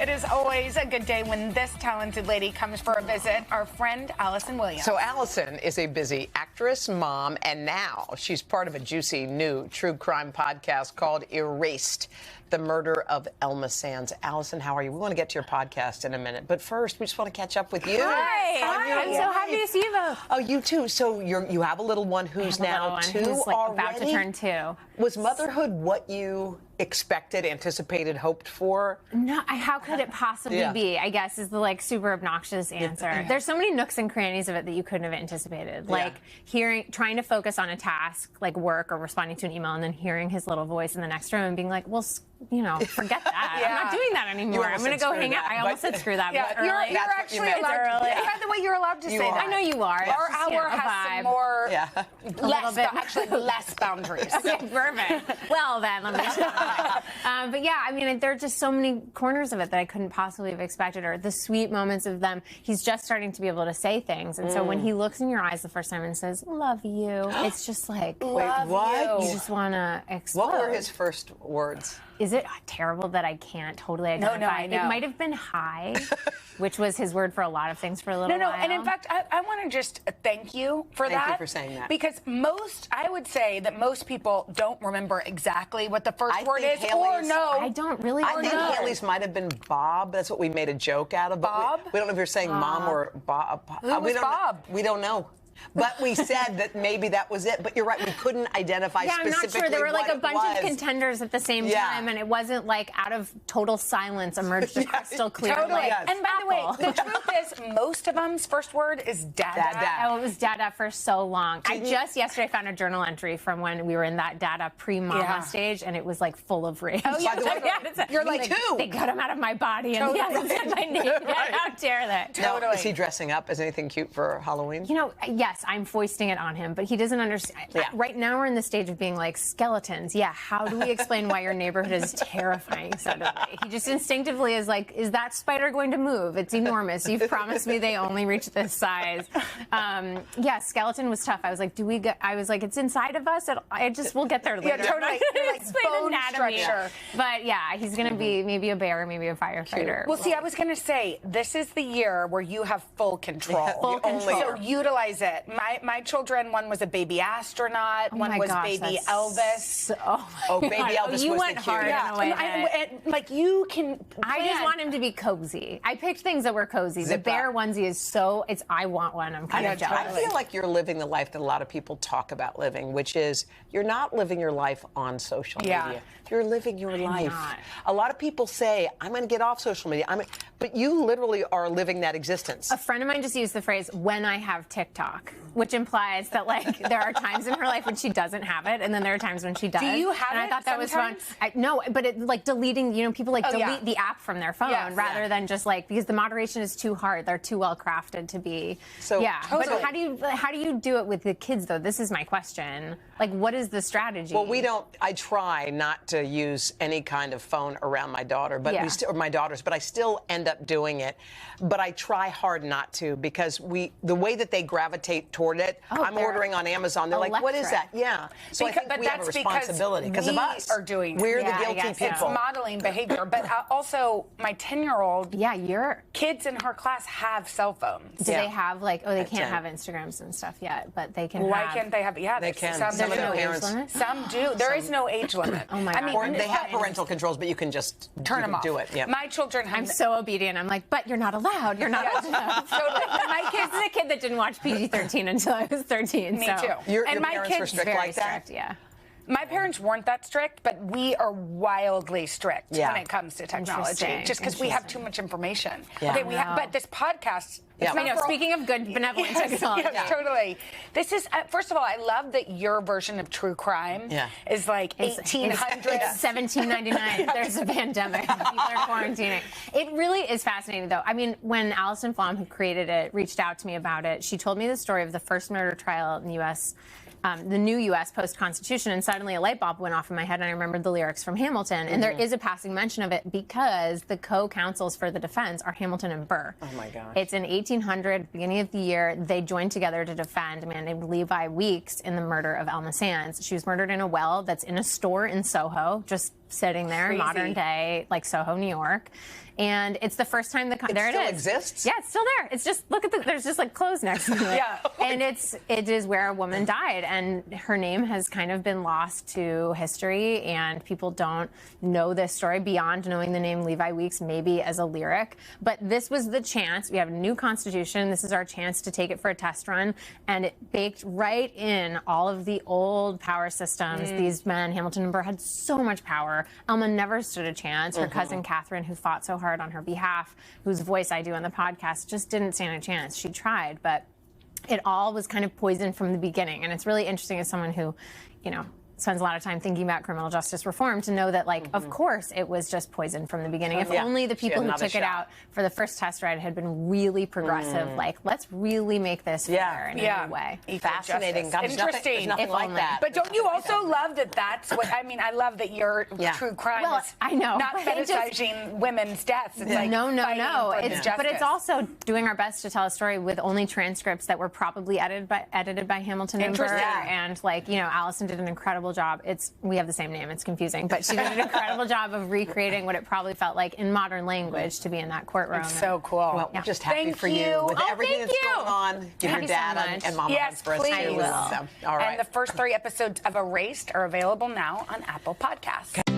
It is always a good day when this talented lady comes for a visit, our friend Allison Williams. So Allison is a busy actress, mom, and now she's part of a juicy new true crime podcast called Erased, the murder of Elma Sands. Allison, how are you? We want to get to your podcast in a minute, but first we just want to catch up with you. Hi. I'm so happy to see you both. Oh, you too. So you have a little one who's now two already? About to turn 2. Was motherhood what you expected, anticipated, hoped for? No, how could it possibly be? I guess is the super obnoxious answer. There's so many nooks and crannies of it that you couldn't have anticipated. Like trying to focus on a task like work or responding to an email, and then hearing his little voice in the next room and being like, well, forget that. I'm not doing that anymore. I'm going to go hang out. I almost said screw that. Yeah, you're actually allowed to. By the way, you're allowed to say that. I know you are. Our hour has some more, less boundaries. Okay, perfect. Well, then, let me but yeah, I mean, there are just so many corners of it that I couldn't possibly have expected, or the sweet moments of them. He's just starting to be able to say things. And so when he looks in your eyes the first time and says, love you, it's just like, wait, what? You just want to explode. What were his first words? Is it terrible that I can't totally identify? No. It might have been hi, which was his word for a lot of things for a little while. And in fact, I want to just thank you for that. Thank you for saying that. Because I would say that most people don't remember exactly what the first word is, or no. I don't really I think know. Haley's might have been Bob. That's what we made a joke out of. Bob? We don't know if you're saying Mom or Bob. Who was Bob? We don't know. But we said that maybe that was it. But you're right, we couldn't identify specifically. I'm not sure. There were a bunch of contenders at the same time, and it wasn't out of total silence emerged a crystal clear. Totally. Yes. And by the way, the truth is, most of them's first word is dada. Oh, it was dada for so long. I just yesterday found a journal entry from when we were in that dada Premama stage, and it was full of rage. Oh, yeah. You're like, who? They cut him out of my body, and he said my name. How dare they? Totally. Now, is he dressing up as anything cute for Halloween? Yes, I'm foisting it on him, but he doesn't understand. Right now we're in the stage of being like, skeletons. Yeah, how do we explain why your neighborhood is terrifying suddenly? He just instinctively is like, is that spider going to move? It's enormous. You've promised me they only reach this size. Skeleton was tough. I was like, it's inside of us. We'll get there later. Yeah, totally. Explain anatomy. Structure. But yeah, he's going to be maybe a bear, maybe a firefighter. Well, see, I was going to say, this is the year where you have full control. Full control. So utilize it. My children, one was a baby astronaut, one was baby Elvis. Baby Elvis you was went the hard cute. in a way. You can plan. I just want him to be cozy. I picked things that were cozy. The bear onesie is I want one. I'm kind of jealous. I feel like you're living the life that a lot of people talk about living, which is you're not living your life on social media. You're living your life. Not. A lot of people say, I'm going to get off social media. But you literally are living that existence. A friend of mine just used the phrase, when I have TikTok, which implies that there are times in her life when she doesn't have it, and then there are times when she does. Do you have and it? I thought that sometimes? was fun. No, but it deleting, people delete the app from their phone rather than just because the moderation is too hard. They're too well crafted to be. Totally. But how do you do it with the kids though? This is my question. What is the strategy? Well, I try not to use any kind of phone around my daughter, but or my daughters, but I still end up doing it. But I try hard not to, because the way that they gravitate toward it, I'm ordering on Amazon. They're like, what is that? Yeah. So I think we have a responsibility because of us. Are doing We're the guilty people. It's modeling behavior. But also, my 10-year-old, your kids in her class have cell phones. Do they have they can't have Instagrams and stuff yet, but they can. Why can't they have? Yeah, they can. Some of do. the parents. Some do. There is no age limit. Oh my God. Or they have parental controls, but you can just turn them off. Do it. Yeah. My children have. I'm so obedient. I'm like, but you're not allowed. You're not allowed. Totally. My kid's a kid that didn't watch PG-13 until I was 13. Me too. Your my parents kids were strict very like that? strict, yeah. My parents weren't that strict, but we are wildly strict when it comes to technology, just because we have too much information. Yeah. Okay, but this podcast. I know. Speaking of good, benevolent technology. Yes, totally. This is, first of all, I love that your version of true crime is 1800s. It's 1799. There's a pandemic. People are quarantining. It really is fascinating, though. I mean, when Allison Flom, who created it, reached out to me about it, she told me the story of the first murder trial in the U.S., the new U.S. post-Constitution, and suddenly a light bulb went off in my head, and I remembered the lyrics from Hamilton. And there is a passing mention of it because the co-counsels for the defense are Hamilton and Burr. Oh, my gosh. It's in 1800, beginning of the year. They joined together to defend a man named Levi Weeks in the murder of Elma Sands. She was murdered in a well that's in a store in Soho, just sitting there in modern day, like Soho, New York. And it's the first time there it is. Exists? Yeah, it's still there. It's just, look at there's just like clothes next to it. Yeah. And it is where a woman died, and her name has kind of been lost to history, and people don't know this story beyond knowing the name Levi Weeks maybe as a lyric. But this was the chance. We have a new constitution. This is our chance to take it for a test run, and it baked right in all of the old power systems. These men, Hamilton and Burr, had so much power. Elma never stood a chance. Her cousin Catherine, who fought so hard on her behalf, whose voice I do on the podcast, just didn't stand a chance. She tried, but it all was kind of poisoned from the beginning. And it's really interesting as someone who, spends a lot of time thinking about criminal justice reform to know that, like, of course it was just poisoned from the beginning. If only the people who took it out for the first test ride had been really progressive, like, let's really make this fair in a new way. Fascinating. God, Interesting. There's nothing like that. But don't you also love that that's what, I love that your true crime is I know. not fetishizing women's deaths. It's like No. But it's also doing our best to tell a story with only transcripts that were probably edited by Hamilton and Burr. And, Allison did an incredible job. We have the same name. It's confusing, but she did an incredible job of recreating what it probably felt like in modern language to be in that courtroom. It's so cool. Well, we're just happy for you with everything that's going on. Give your dad and mama hugs for us too. Yes, please. So, all right. And the first 3 episodes of Erased are available now on Apple Podcasts.